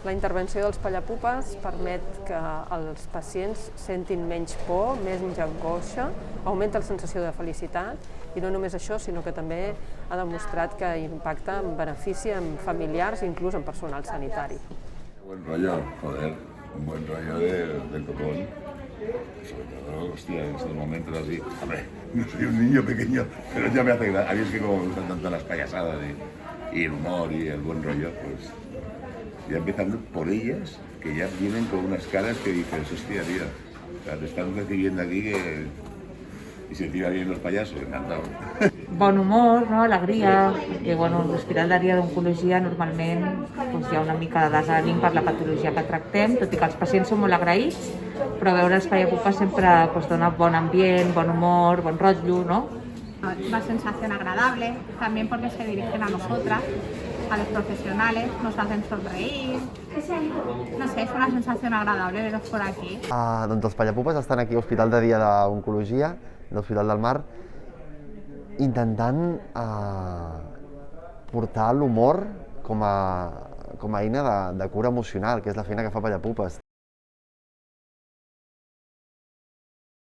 La intervenció dels pallapupes permet que els pacients sentin menys por, menys angoixa, augmenta la sensació de felicitat i no només això, sinó que també ha demostrat que impacta en benefici en familiars i inclús en personal sanitari. Buen rollo, joder, un buen rollo del copón. Sobre todo, hostia, en estos momentos así. Hombre, no soy un niño pequeño, pero ya me hace gracia. A mí es que como me gustan tanto las payasadas y el humor y el buen rollo, pues ya empezando por ellas, que ya vienen con unas caras que dices, hostia, tío, o sea, te están recibiendo aquí que... Y se tira bien los payasos, encantado. Bon humor, no? Alegria, perquè bueno, l'Hospital de Dia d'Oncologia normalment doncs, hi ha una mica de desànim per la patologia que tractem, tot i que els pacients són molt agraïts, però veure els pallapupes sempre doncs, dona bon ambient, bon humor, bon rotllo, ¿no? Una sensación agradable, también porque se dirigen a nosotras, a los profesionales, nos hacen sonreír. No sé, es una sensación agradable veros por aquí. Doncs els pallapupes estan aquí a l'Hospital de Dia d'Oncologia, de l'Hospital del Mar, intentant portar l'humor com a eina de cura emocional, que és la feina que fa Pallapupes.